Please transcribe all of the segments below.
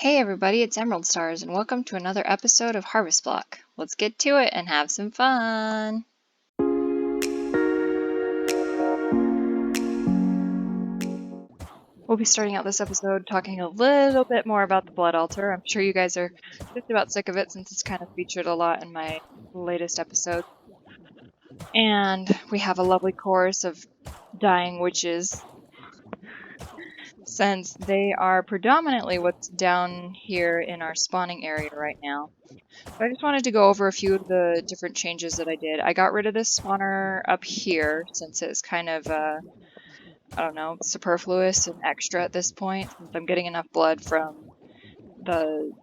Hey everybody, it's Emerald Stars, and welcome to another episode of Harvest Block. Let's get to it and have some fun! We'll be starting out this episode talking a little bit more about the Blood Altar. I'm sure you guys are just about sick of it since it's kind of featured a lot in my latest episode. And we have a lovely chorus of dying witches, since they are predominantly what's down here in our spawning area right now. I just wanted to go over a few of the different changes that I did. I got rid of this spawner up here since it's kind of, I don't know, superfluous and extra at this point. Since I'm getting enough blood from the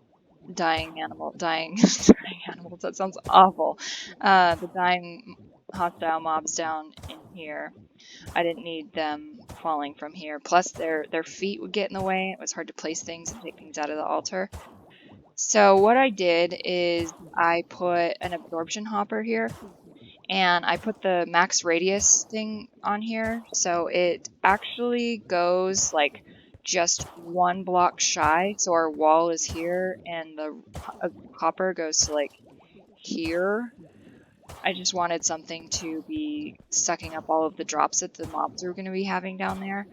dying animals, that sounds awful. The dying hostile mobs down in here. I didn't need them falling from here. Plus their feet would get in the way. It was hard to place things and take things out of the altar. So what I did is I put an absorption hopper here, and I put the max radius thing on here, so it actually goes like just one block shy. So our wall is here, and the hopper goes to like here. I just wanted something to be sucking up all of the drops that the mobs are going to be having down there.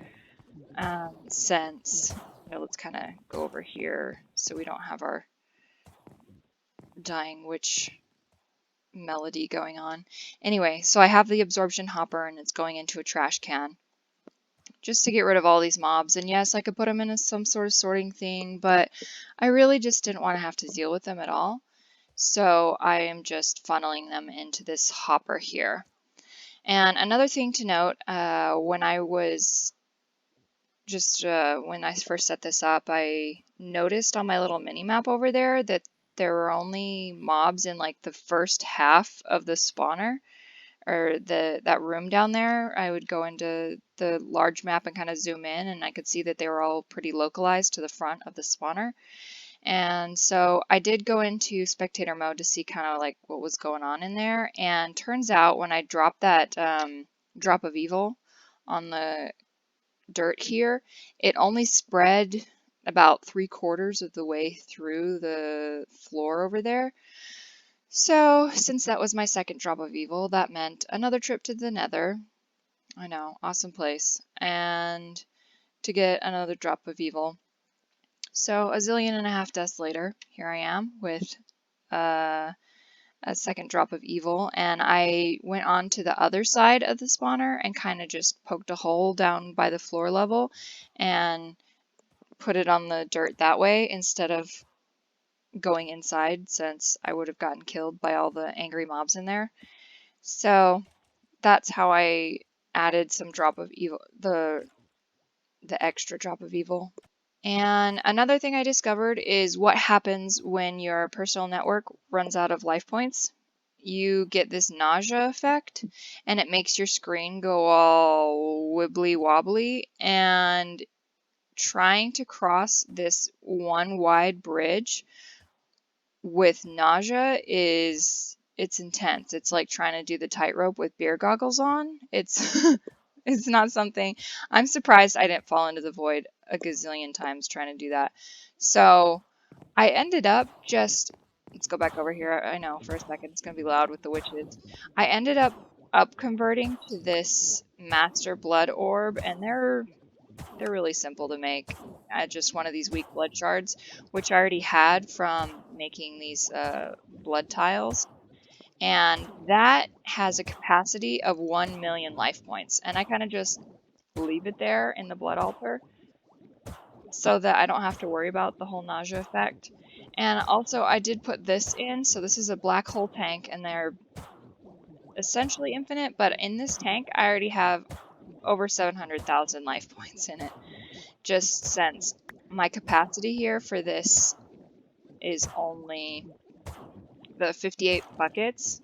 Since, let's kind of go over here so we don't have our dying witch melody going on. Anyway, so I have the absorption hopper and it's going into a trash can just to get rid of all these mobs. And yes, I could put them in some sort of sorting thing, but I really just didn't want to have to deal with them at all. So I am just funneling them into this hopper here. And another thing to note, when I was when I first set this up, I noticed on my little mini map over there that there were only mobs in like the first half of the spawner, or that room down there. I would go into the large map and kind of zoom in, and I could see that they were all pretty localized to the front of the spawner. And so I did go into spectator mode to see kind of like what was going on in there, and turns out when I dropped that drop of evil on the dirt here, it only spread about 3/4 of the way through the floor over there. So since that was my second drop of evil, that meant another trip to the Nether. I know, awesome place. And to get another drop of evil. So 1.5 deaths later, here I am with a second drop of evil, and I went on to the other side of the spawner and kind of just poked a hole down by the floor level and put it on the dirt that way instead of going inside, since I would have gotten killed by all the angry mobs in there. So that's how I added some drop of evil, the extra drop of evil. And another thing I discovered is what happens when your personal network runs out of life points. You get this nausea effect, and it makes your screen go all wibbly wobbly, and trying to cross this one wide bridge with nausea it's intense. It's like trying to do the tightrope with beer goggles on. It's it's not something. I'm surprised I didn't fall into the void a gazillion times trying to do that. So I ended up just, let's go back over here. I know for a second it's gonna be loud with the witches. I ended up converting to this master blood orb, and they're really simple to make. Just one of these weak blood shards, which I already had from making these blood tiles. And that has a capacity of 1 million life points. And I kind of just leave it there in the blood altar so that I don't have to worry about the whole nausea effect. And also I did put this in, so this is a black hole tank, and they're essentially infinite, but in this tank I already have over 700,000 life points in it, just since my capacity here for this is only the 58 buckets.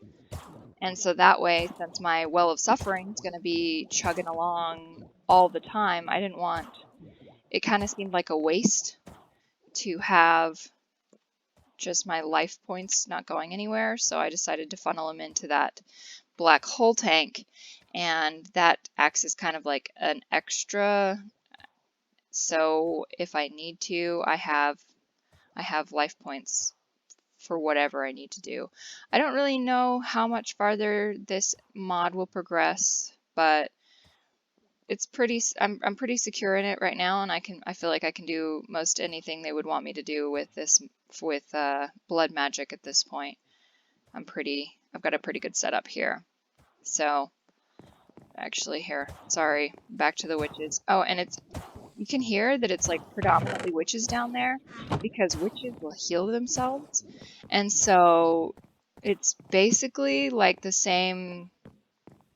And so that way, since my Well of Suffering is going to be chugging along all the time, I didn't want, it kind of seemed like a waste to have just my life points not going anywhere. So I decided to funnel them into that black hole tank, and that acts as kind of like an extra. So if I need to, I have I have life points for whatever I need to do. I don't really know how much farther this mod will progress, but it's pretty, I'm pretty secure in it right now, and I feel like I can do most anything they would want me to do with this, with blood magic at this point. I've got a pretty good setup here. So, actually here, sorry, back to the witches. Oh, and you can hear that it's like predominantly witches down there because witches will heal themselves. And so it's basically like the same,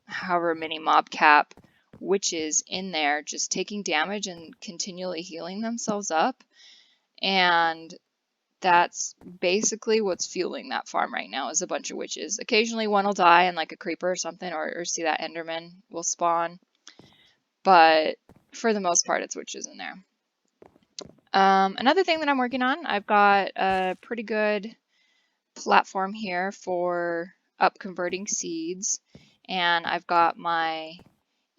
however many mob cap witches in there just taking damage and continually healing themselves up. And that's basically what's fueling that farm right now, is a bunch of witches. Occasionally one will die and like a creeper or something, or see that enderman will spawn. But for the most part, it's witches in there. Another thing that I'm working on, I've got a pretty good platform here for up converting seeds, and I've got my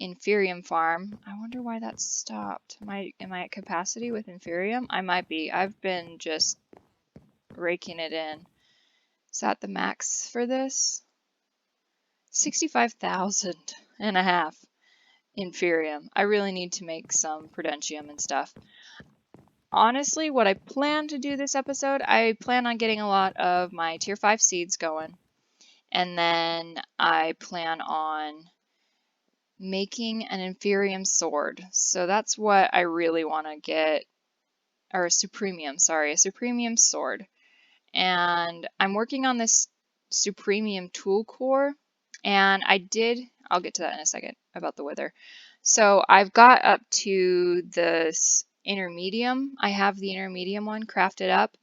Inferium farm. I wonder why that stopped. Am I at capacity with Inferium? I might be. I've been just raking it in. Is that the max for this? 65,000 and a half Inferium. I really need to make some Prudentium and stuff. Honestly, what I plan to do this episode, I plan on getting a lot of my tier 5 seeds going. And then I plan on making an Inferium sword. So that's what I really want to get, or a Supremium, sorry, a Supremium sword. And I'm working on this Supremium tool core. And I'll get to that in a second about the wither. So I've got up to this intermedium. I have the intermedium one crafted up,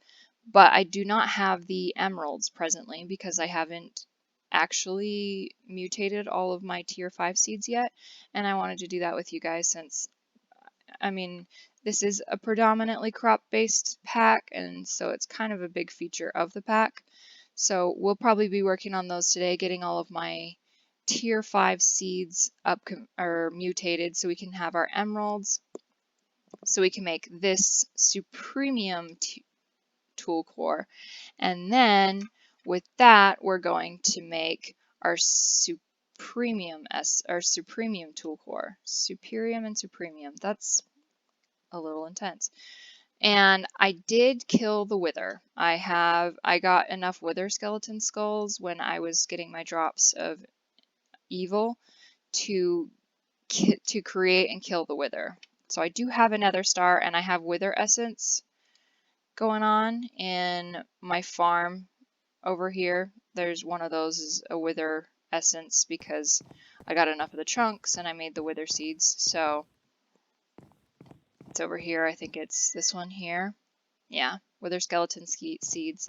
but I do not have the emeralds presently because I haven't actually mutated all of my tier 5 seeds yet. And I wanted to do that with you guys since, I mean, this is a predominantly crop-based pack, and so it's kind of a big feature of the pack. So we'll probably be working on those today, getting all of my tier 5 seeds up or mutated so we can have our emeralds, so we can make this Supremium tool core. And then with that, we're going to make our Supremium tool core. Superium and Supremium. That's a little intense. And I did kill the wither. I got enough wither skeleton skulls when I was getting my drops of evil to create and kill the wither. So I do have a nether star, and I have wither essence going on in my farm over here. There's one of those is a wither essence because I got enough of the chunks and I made the wither seeds. So it's over here. I think it's this one here. Yeah, wither skeleton seeds.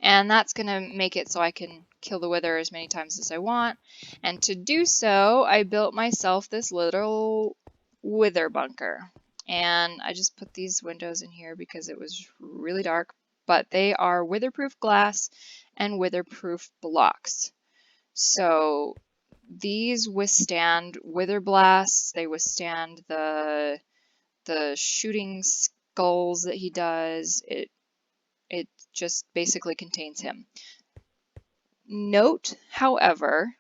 And that's going to make it so I can kill the wither as many times as I want. And to do so, I built myself this little wither bunker. And I just put these windows in here because it was really dark. But they are witherproof glass and witherproof blocks. So these withstand wither blasts. They withstand the shooting skulls that he does. It just basically contains him. Note, however,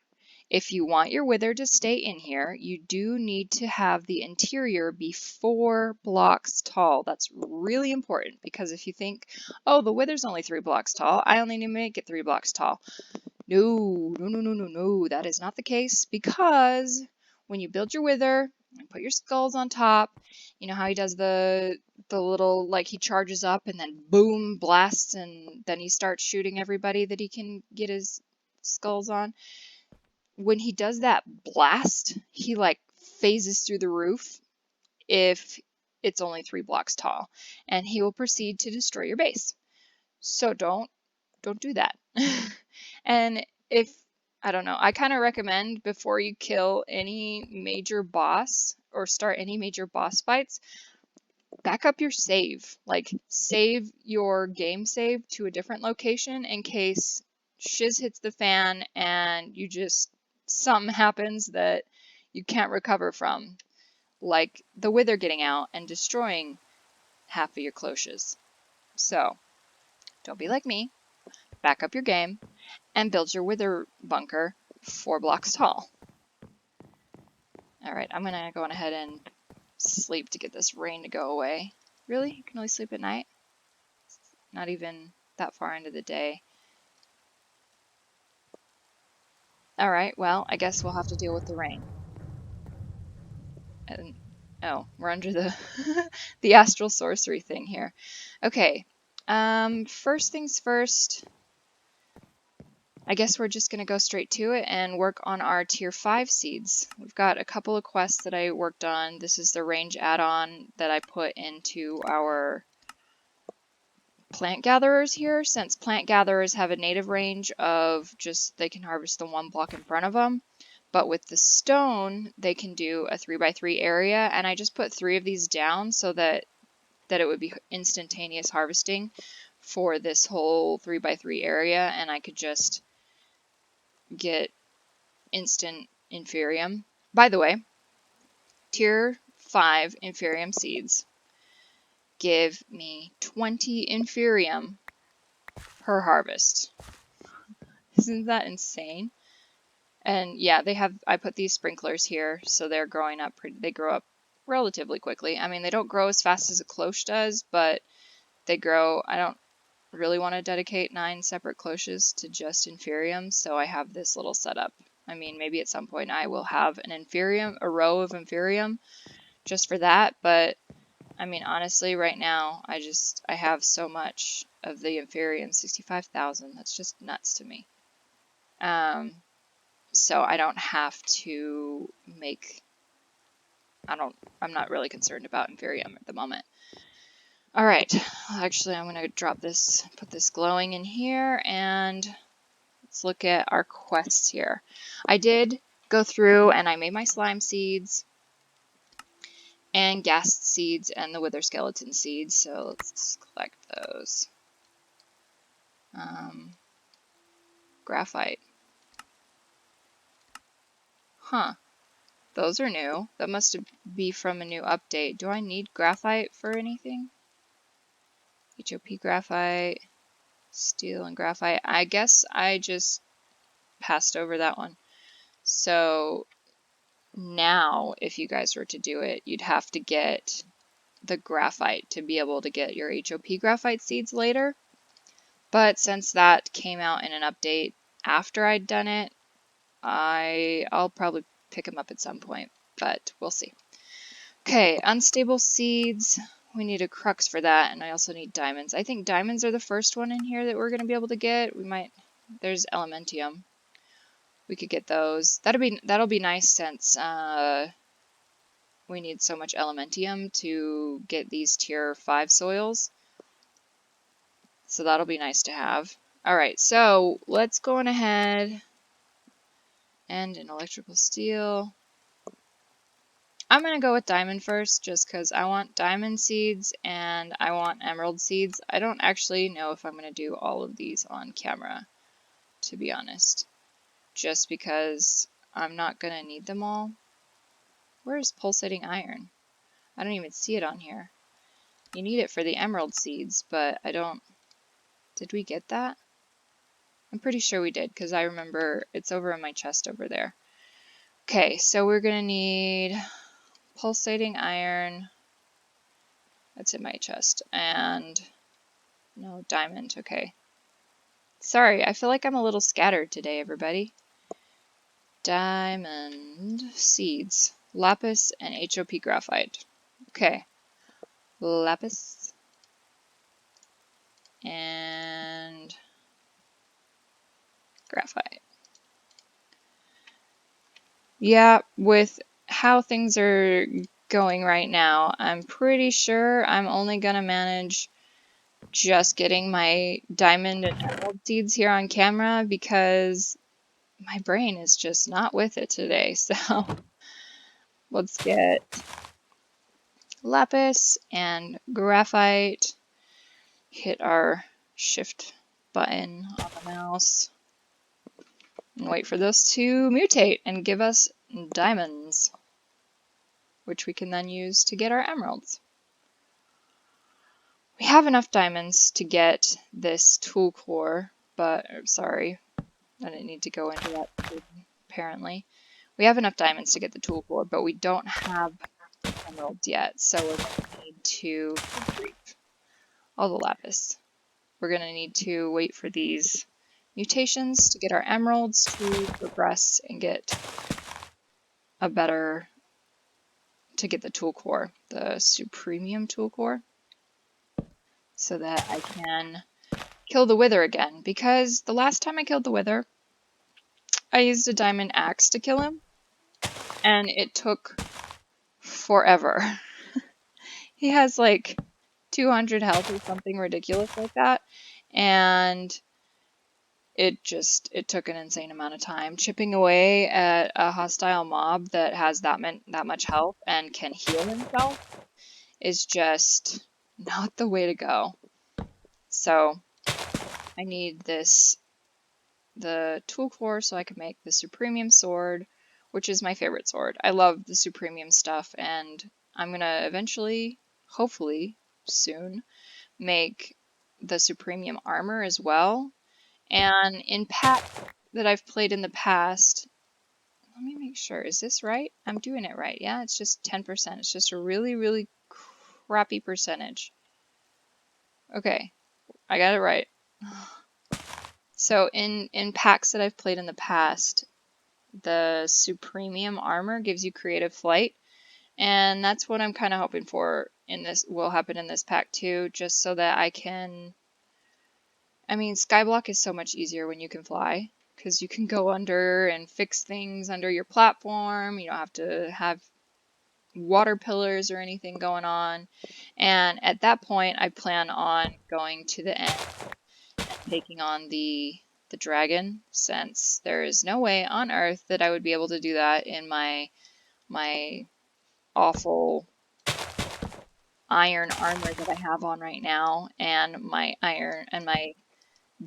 if you want your wither to stay in here, you do need to have the interior be 4 blocks tall. That's really important because if you think, oh, the wither's only 3 blocks tall, I only need to make it 3 blocks tall. No, that is not the case, because when you build your wither and put your skulls on top, you know how he does the little, like, he charges up and then boom, blasts, and then he starts shooting everybody that he can get his skulls on. When he does that blast, he like phases through the roof if it's only 3 blocks tall, and he will proceed to destroy your base. So don't do that. And I don't know, I kind of recommend before you kill any major boss or start any major boss fights, back up your save. Like, save your game save to a different location in case shiz hits the fan and something happens that you can't recover from. Like the wither getting out and destroying half of your cloches. So don't be like me, back up your game, and build your wither bunker 4 blocks tall. Alright, I'm gonna go on ahead and sleep to get this rain to go away. Really? You can only sleep at night? Not even that far into the day. Alright, well, I guess we'll have to deal with the rain. And, oh, we're under the the astral sorcery thing here. Okay, first things first, I guess we're just going to go straight to it and work on our tier 5 seeds. We've got a couple of quests that I worked on. This is the range add-on that I put into our plant gatherers here, since plant gatherers have a native range of just, they can harvest the 1 block in front of them. But with the stone, they can do a 3x3 area, and I just put 3 of these down so that it would be instantaneous harvesting for this whole 3x3 area, and I could just get instant inferium. By the way, tier 5 inferium seeds give me 20 inferium per harvest. Isn't that insane? And yeah, I put these sprinklers here, so they're growing up they grow up relatively quickly. I mean, they don't grow as fast as a cloche does, but they grow. I don't really want to dedicate 9 separate cloches to just inferium, so I have this little setup. I mean, maybe at some point I will have a row of inferium just for that, but I mean, honestly, right now, I have so much of the inferium, 65,000, that's just nuts to me. So I don't have to I'm not really concerned about inferium at the moment. All right, actually, I'm going to put this glowing in here, and let's look at our quests here. I did go through and I made my slime seeds and ghast seeds and the wither skeleton seeds, so let's collect those. Graphite. Huh. Those are new. That must be from a new update. Do I need graphite for anything? HOP graphite, steel and graphite. I guess I just passed over that one. So now, if you guys were to do it, you'd have to get the graphite to be able to get your HOP graphite seeds later. But since that came out in an update after I'd done it, I'll probably pick them up at some point, but we'll see. Okay, unstable seeds. We need a crux for that, and I also need diamonds. I think diamonds are the first one in here that we're going to be able to get. There's elementium. We could get those. That'll be nice since we need so much elementium to get these tier 5 soils. So that'll be nice to have. Alright, so let's go on ahead and an electrical steel. I'm going to go with diamond first just because I want diamond seeds and I want emerald seeds. I don't actually know if I'm going to do all of these on camera, to be honest. Just because I'm not going to need them all. Where's pulsating iron? I don't even see it on here. You need it for the emerald seeds, but I don't... Did we get that? I'm pretty sure we did because I remember it's over in my chest over there. Okay, so we're going to need pulsating iron. That's in my chest. And no, diamond. Okay. Sorry, I feel like I'm a little scattered today, everybody. Diamond seeds. Lapis and HOP graphite. Okay. Lapis. And graphite. Yeah, with how things are going right now, I'm pretty sure I'm only going to manage just getting my diamond and emerald seeds here on camera because my brain is just not with it today. So let's get lapis and graphite. Hit our shift button on the mouse and wait for this to mutate and give us diamonds, which we can then use to get our emeralds. We have enough diamonds to get this tool core, but sorry, I didn't need to go into that apparently. We have enough diamonds to get the tool core, but we don't have emeralds yet, so we're going to need to all the lapis. We're going to need to wait for these mutations to get our emeralds to progress and get a better, to get the tool core, the Supremium tool core, so that I can kill the wither again, because the last time I killed the wither, I used a diamond axe to kill him, and it took forever. He has like 200 health or something ridiculous like that, and it took an insane amount of time. Chipping away at a hostile mob that has that much health and can heal himself is just not the way to go. So I need the tool core so I can make the Supremium sword, which is my favorite sword. I love the Supremium stuff, and I'm gonna eventually, hopefully soon, make the Supremium armor as well. And in packs that I've played in the past, let me make sure, is this right? I'm doing it right, yeah? It's just 10%. It's just a really, really crappy percentage. Okay, I got it right. So in packs that I've played in the past, the Supremium armor gives you creative flight, and that's what I'm kind of hoping for in this, will happen in this pack too, just so that I can, I mean, skyblock is so much easier when you can fly, because you can go under and fix things under your platform. You don't have to have water pillars or anything going on. And at that point, I plan on going to the end and taking on the dragon, since there is no way on Earth that I would be able to do that in my awful iron armor that I have on right now, and my iron and my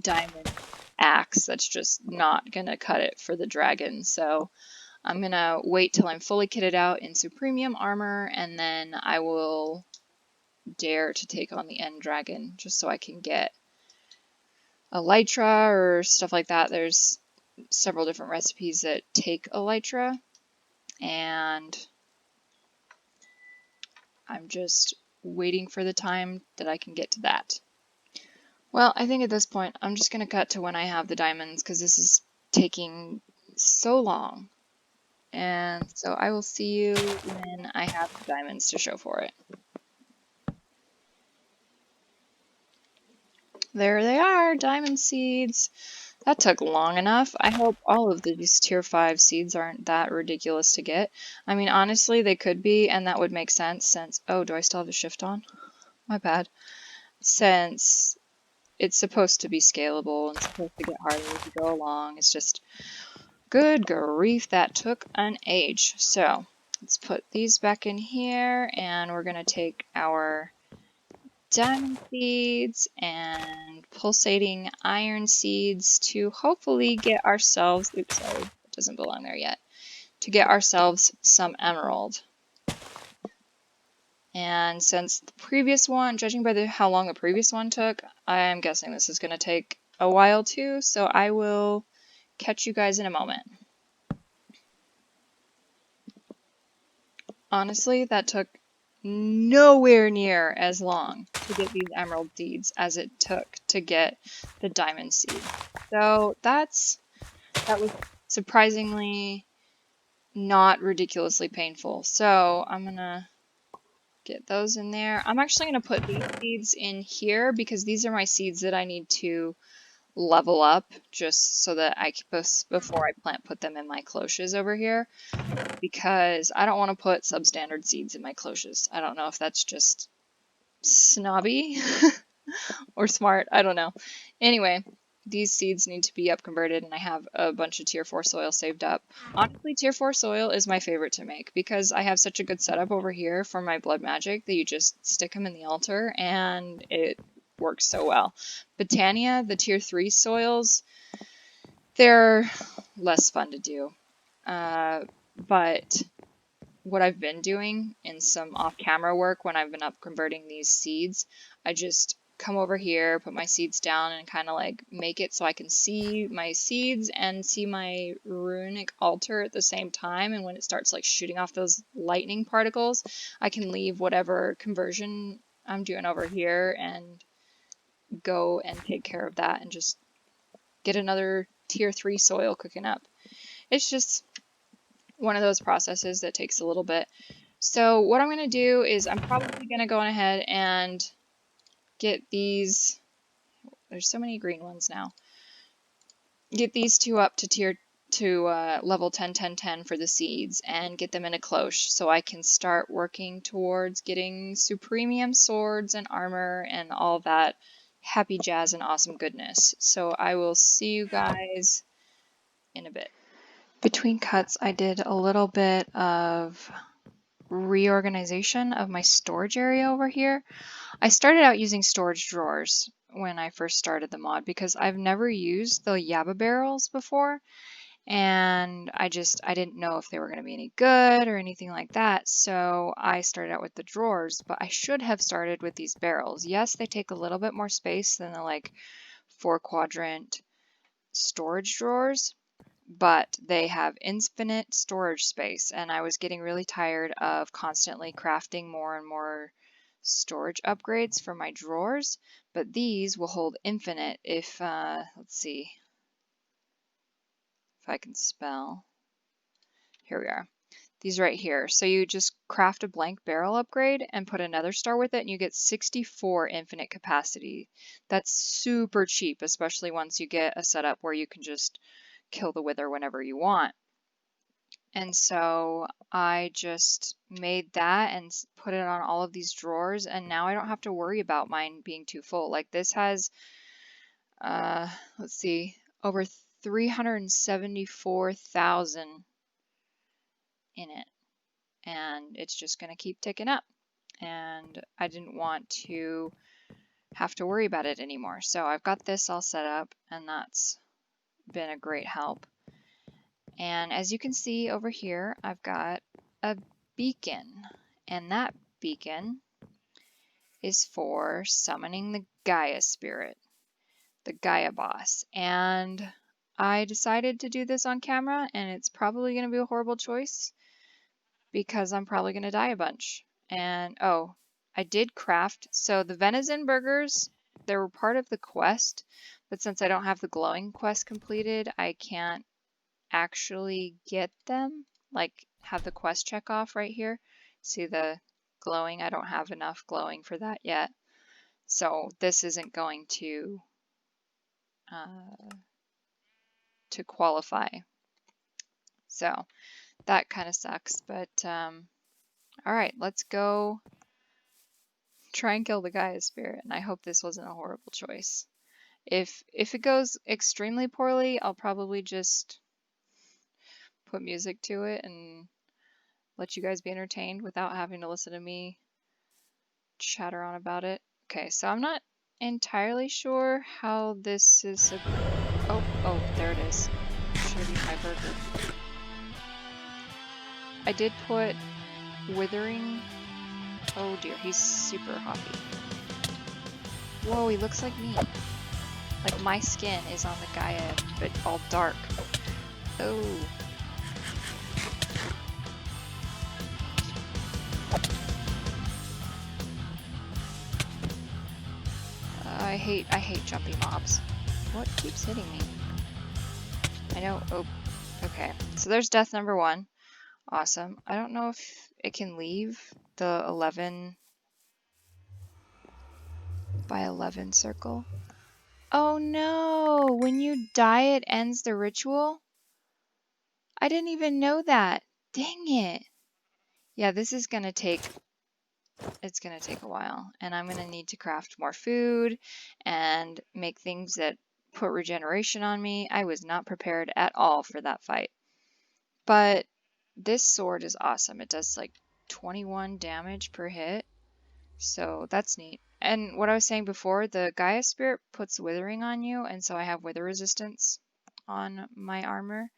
diamond axe that's just not gonna cut it for the dragon. So I'm gonna wait till I'm fully kitted out in Supremium armor, and then I will dare to take on the end dragon, just so I can get elytra or stuff like that. There's several different recipes that take elytra, and I'm just waiting for the time that I can get to that. Well, I think at this point I'm just going to cut to when I have the diamonds, because this is taking so long. And so I will see you when I have the diamonds to show for it. There they are, diamond seeds. That took long enough. I hope all of these tier 5 seeds aren't that ridiculous to get. I mean, honestly, they could be, and that would make sense since... Oh, do I still have a shift on? My bad. Since it's supposed to be scalable and supposed to get harder as you go along. It's just... Good grief, that took an age. So, let's put these back in here, and we're going to take our diamond seeds and pulsating iron seeds to hopefully get ourselves, oops, sorry, it doesn't belong there yet, to get ourselves some emerald. And since the previous one, judging by how long the previous one took, I'm guessing this is going to take a while too, so I will catch you guys in a moment. Honestly, that took nowhere near as long to get these emerald seeds as it took to get the diamond seed. So that was surprisingly not ridiculously painful. So I'm gonna get those in there. I'm actually gonna put these seeds in here because these are my seeds that I need to level up, just so that I before I put them in my cloches over here, because I don't want to put substandard seeds in my cloches. I don't know if that's just snobby or smart, I don't know. Anyway, these seeds need to be up converted, and I have a bunch of tier 4 soil saved up. Honestly, tier 4 soil is my favorite to make because I have such a good setup over here for my blood magic that you just stick them in the altar and it works so well. Botania, the tier 3 soils, they're less fun to do, but what I've been doing in some off-camera work when I've been up converting these seeds. I just come over here, put my seeds down, and kind of like make it so I can see my seeds and see my runic altar at the same time. And when it starts like shooting off those lightning particles, I can leave whatever conversion I'm doing over here and go and take care of that and just get another tier 3 soil cooking up. It's just one of those processes that takes a little bit. So what I'm going to do is I'm probably going to go on ahead and get these, there's so many green ones now, get these two up to level 10, 10, 10 for the seeds and get them in a cloche so I can start working towards getting Supremium swords and armor and all that happy jazz and awesome goodness. So I will see you guys in a bit. Between cuts, I did a little bit of reorganization of my storage area over here. I started out using storage drawers when I first started the mod because I've never used the Yaba barrels before, and I didn't know if they were going to be any good or anything like that, so I started out with the drawers, but I should have started with these barrels. Yes, they take a little bit more space than the like 4-quadrant storage drawers, but they have infinite storage space, and I was getting really tired of constantly crafting more and more storage upgrades for my drawers, but these will hold infinite if, let's see if I can spell. Here we are. These right here. So you just craft a blank barrel upgrade and put another star with it, and you get 64 infinite capacity. That's super cheap, especially once you get a setup where you can just kill the wither whenever you want. And so I just made that and put it on all of these drawers, and now I don't have to worry about mine being too full. Like this has, let's see, over 374,000 in it, and it's just going to keep ticking up. And I didn't want to have to worry about it anymore. So I've got this all set up, and that's been a great help. And as you can see over here, I've got a beacon, and that beacon is for summoning the Gaia spirit, the Gaia Boss. And I decided to do this on camera, and it's probably going to be a horrible choice because I'm probably going to die a bunch. And oh, I did craft, so the venison burgers, they were part of the quest, but since I don't have the glowing quest completed, I can't actually get them, like have the quest check off right here. See the glowing? I don't have enough glowing for that yet. So this isn't going to qualify. So that kind of sucks, but all right, let's go try and kill the Gaia spirit, and I hope this wasn't a horrible choice. If it goes extremely poorly, I'll probably just put music to it and let you guys be entertained without having to listen to me chatter on about it. Okay, so I'm not entirely sure how this is. Oh, there it is. Should have eaten my burger. I did put withering. Oh dear, he's super hoppy. Whoa, he looks like me. Like my skin is on the Gaia, but all dark. Oh. I hate jumpy mobs. What keeps hitting me? I know. Oh, okay. So there's death number 1. Awesome. I don't know if it can leave the 11 by 11 circle. Oh no! When you die, it ends the ritual? I didn't even know that. Dang it. Yeah, this is gonna take, it's gonna take a while, and I'm gonna need to craft more food and make things that put regeneration on me. I was not prepared at all for that fight. But this sword is awesome. It does like 21 damage per hit, so that's neat. And what I was saying before, the Gaia Spirit puts withering on you, and so I have wither resistance on my armor.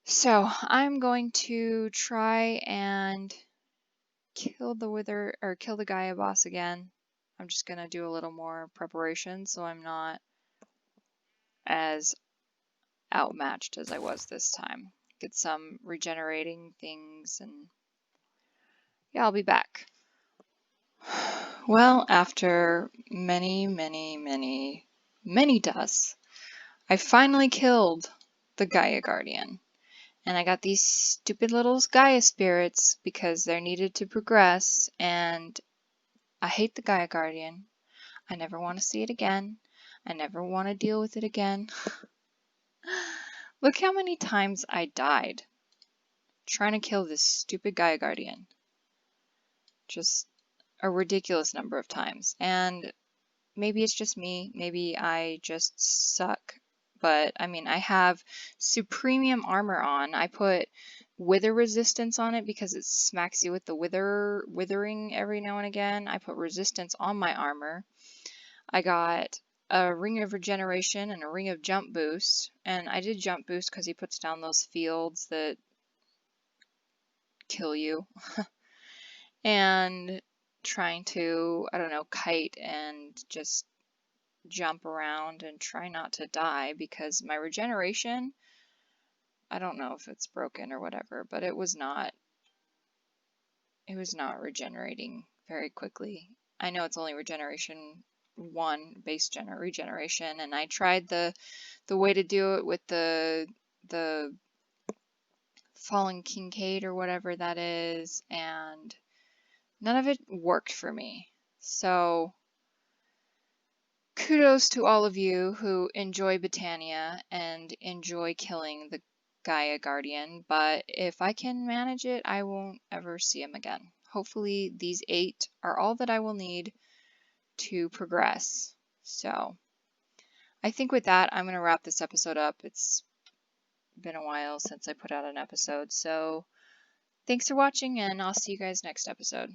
So I'm going to try and kill the Gaia boss again. I'm just gonna do a little more preparation so I'm not as outmatched as I was this time. Get some regenerating things, and yeah, I'll be back. Well, after many, many, many, many deaths, I finally killed the Gaia Guardian. And I got these stupid little Gaia spirits because they're needed to progress, and I hate the Gaia Guardian. I never want to see it again. I never want to deal with it again. Look how many times I died trying to kill this stupid Gaia Guardian. Just a ridiculous number of times. And maybe it's just me. Maybe I just suck. But I mean, I have Supremium armor on. I put wither resistance on it because it smacks you with the withering every now and again. I put resistance on my armor. I got a ring of regeneration and a ring of jump boost. And I did jump boost because he puts down those fields that kill you. And trying to, I don't know, kite and just jump around and try not to die because my regeneration, I don't know if it's broken or whatever, but it was not regenerating very quickly. I know it's only regeneration 1 base regeneration, and I tried the way to do it with the Fallen Kincaid or whatever that is, and none of it worked for me. So kudos to all of you who enjoy Botania and enjoy killing the Gaia Guardian, but if I can manage it, I won't ever see him again. Hopefully these 8 are all that I will need to progress. So I think with that, I'm going to wrap this episode up. It's been a while since I put out an episode, so thanks for watching, and I'll see you guys next episode.